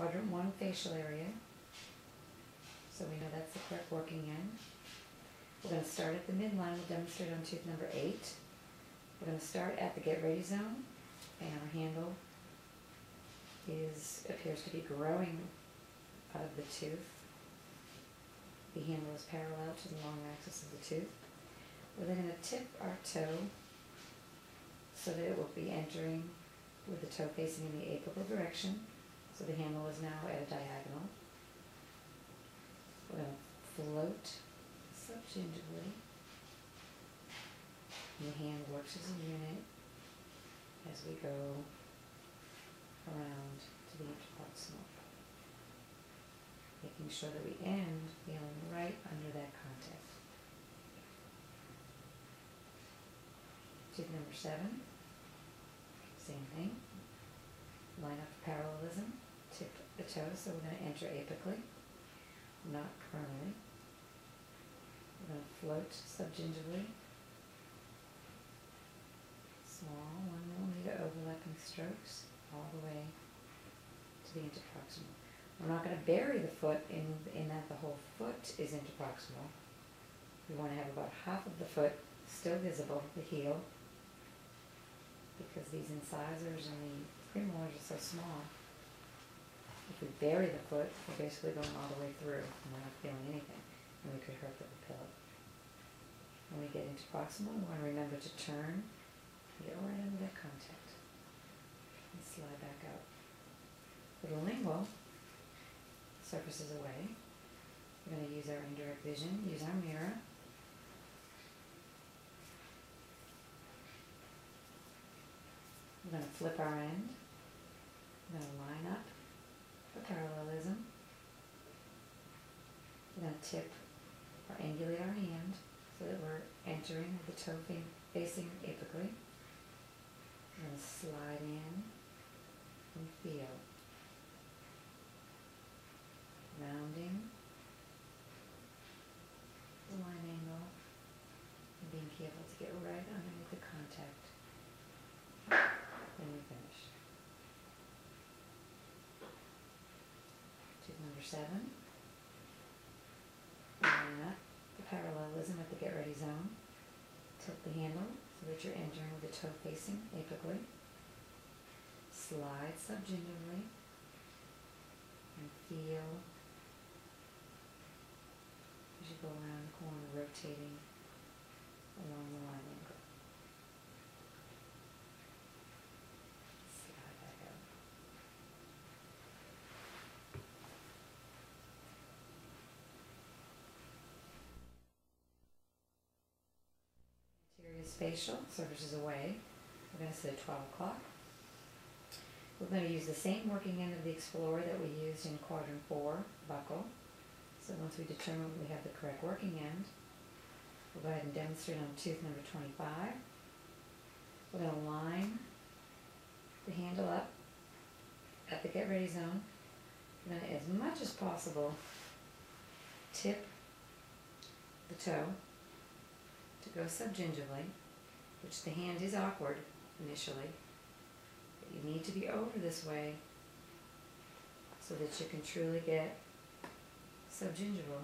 quadrant 1 facial area, so we know that's the correct working end. We're going to start at the midline. We'll demonstrate on tooth number 8. We're going to start at the get ready zone, and our handle appears to be growing out of the tooth. The handle is parallel to the long axis of the tooth. We're then going to tip our toe so that it will be entering with the toe facing in the apical direction. So the handle is now at a diagonal. We're going to float subgingivally. And the hand works as a unit as we go around to the interproximal, making sure that we end feeling right under that contact. Tooth number 7, same thing. Line up for parallelism, tip the toe, so we're going to enter apically, not coronally. We're going to float subgingivally. Small 1 millimeter overlapping strokes all the way to the interproximal. We're not going to bury the foot in that the whole foot is interproximal. We want to have about half of the foot still visible, the heel, because these incisors and the premolars are so small. If we bury the foot, we're basically going all the way through and we're not feeling anything, and we could hurt the papilla. When we get into proximal, we want to remember to turn, get right under that contact, and slide back out. For the lingual, surfaces away. We're going to use our indirect vision, use our mirror. We're going to flip our end. We're going to line up for parallelism. We're going to tip or angulate our hand so that we're entering with the toe facing apically. We're going to slide in and feel. Rounding the line angle and being careful to get right underneath the contact. Then we finish. Tooth number 7. Line up the parallelism at the get ready zone. Tilt the handle so that you're entering with the toe facing apically. Slide subgingivally and feel as you go around the corner, rotating along the line angle. Slide back out. Anteriors facial, surfaces away. We're going to sit at 12 o'clock. We're going to use the same working end of the explorer that we used in quadrant 4, buckle. So once we determine we have the correct working end, we'll go ahead and demonstrate on tooth number 25. We're going to line the handle up at the get ready zone. We're going to, as much as possible, tip the toe to go subgingivally, which the hand is awkward initially. But you need to be over this way so that you can truly get subgingival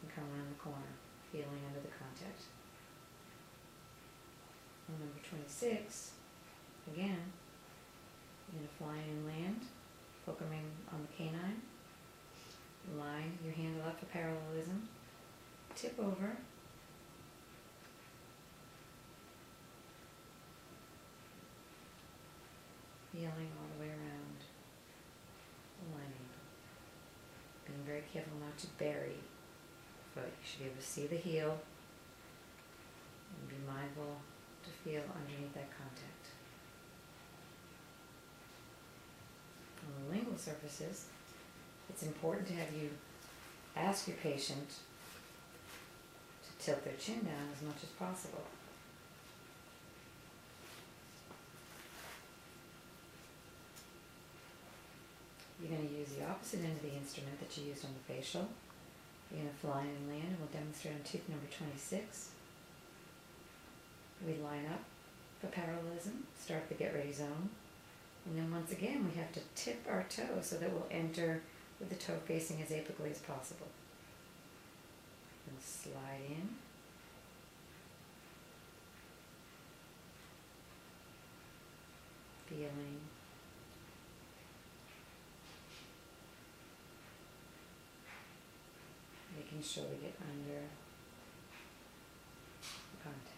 and come around the corner, feeling under the contact. On number 26, again, you're going to fly in and land, focusing on the canine. Line your handle up for parallelism. Tip over. Feeling all the way around the line angle. Being very careful not to bury the foot. You should be able to see the heel and be mindful to feel underneath that contact. On the lingual surfaces, it's important to have you ask your patient to tilt their chin down as much as possible. You're going to use the opposite end of the instrument that you used on the facial. You're going to fly in and land, and we'll demonstrate on tooth number 26. We line up for parallelism, start the get ready zone, and then once once again, we have to tip our toe so that we'll enter with the toe facing as apically as possible. And slide in. Feeling. Making sure we get under the contact.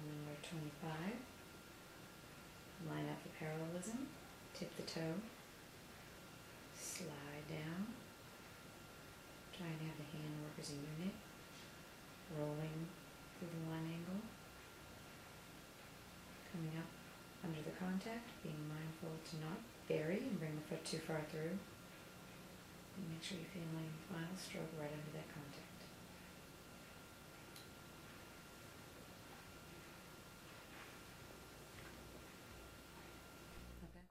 Number 25. Line up the parallelism. Tip the toe. Slide down. Try and have the hand work as a unit. Rolling through the line angle. Coming up under the contact, being mindful to not bury and bring the foot too far through. And make sure you're feeling final stroke right under that contact. Okay.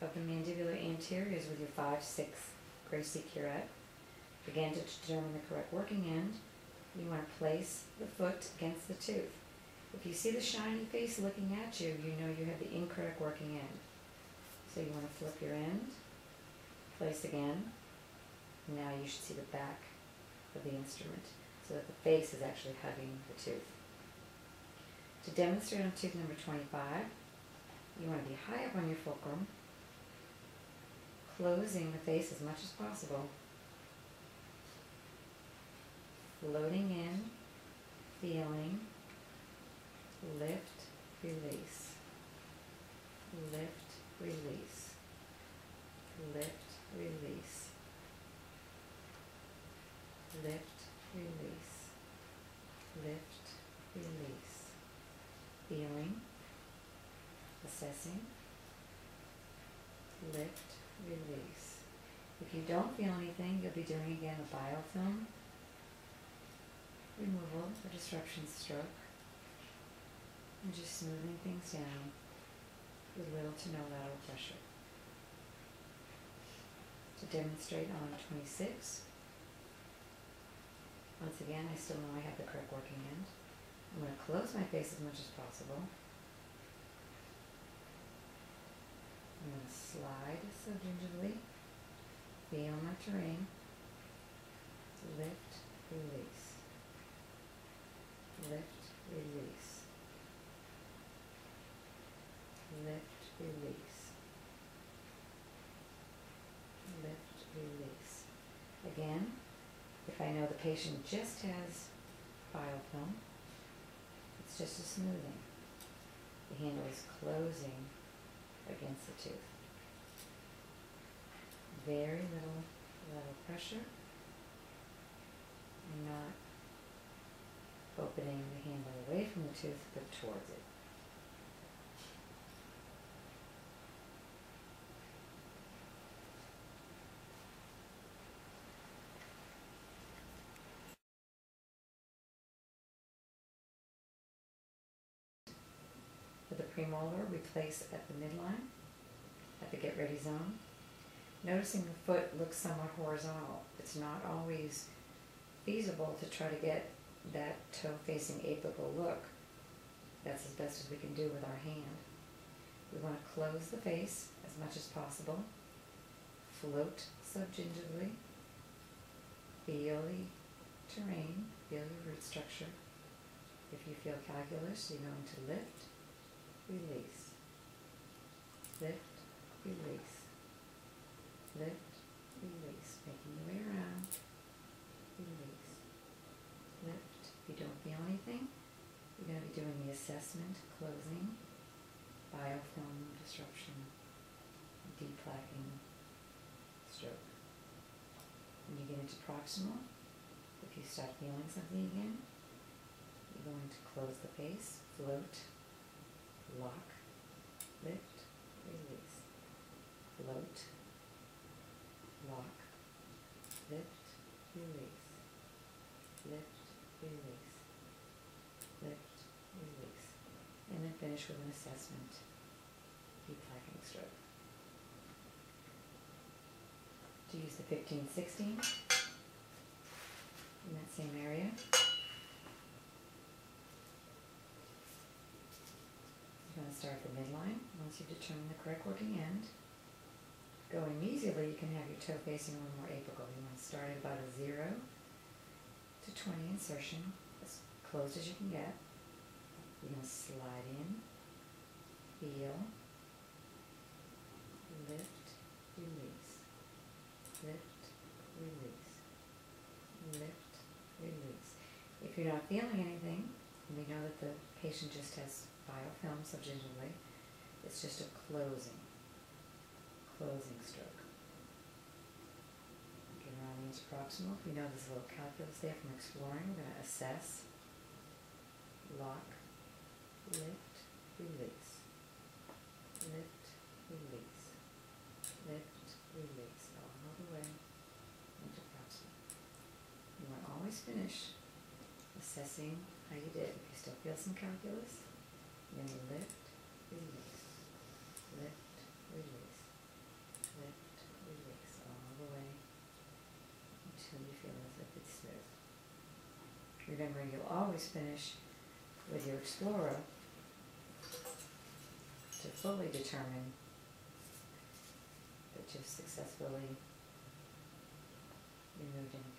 Of the mandibular anteriors with your 5-6 Gracie curette. Again, to determine the correct working end, you want to place the foot against the tooth. If you see the shiny face looking at you, you know you have the incorrect working end. So you want to flip your end, place again. Now you should see the back of the instrument so that the face is actually hugging the tooth. To demonstrate on tooth number 25, you want to be high up on your fulcrum, closing the face as much as possible. Floating in, feeling, lift, release, lift, release, lift, release, lift, release, lift, release, feeling, assessing, lift, release. If you don't feel anything, you'll be doing again a biofilm removal or disruption stroke, and just smoothing things down with little to no lateral pressure. To demonstrate on 26, once again, I still know I have the correct working end. I'm going to close my face as much as possible. I'm going to slide subgingivally, feel my terrain, lift, release. Lift, release. Lift, release. Lift, release. Again, if I know the patient just has biofilm, it's just a smoothing. The handle is closing against the tooth. Very little lateral pressure, and not opening the handle away from the tooth, but towards it. For the premolar, we place at the midline, at the get ready zone. Noticing the foot looks somewhat horizontal. It's not always feasible to try to get that toe facing apical look. That's as best as we can do with our hand. We want to close the face as much as possible. Float subgingivally. Feel the terrain, feel your root structure. If you feel calculus, you're going to lift, release. Lift, release. Lift, release. Making your way around. Release. Lift. If you don't feel anything, you're going to be doing the assessment, closing, biofilm disruption, deplaquing stroke. When you get into proximal, if you start feeling something again, you're going to close the face, float, lock, lift, release, float, lock, lift, release, lift, release, lift, release, and then finish with an assessment, deplaquing stroke. To use the 15-16 in that to start at the midline. Once you've determined the correct working end, going easily, you can have your toe facing a little more apical. You want to start at about a 0 to 20 insertion, as close as you can get. You're going to slide in, feel, lift, release, lift, release, lift, release. If you're not feeling anything, we know that the patient just has biofilm subgingivally. It's just a closing stroke. Get around the proximal. If we know there's a little calculus there from exploring, we're going to assess, lock, lift, release, lift, release, lift, release, all the way into proximal. You want to always finish assessing how you did. If you still feel some calculus, then you lift, release, lift, release, lift, release, all the way until you feel as if it's smooth. Remember, you'll always finish with your explorer to fully determine that you've successfully removed any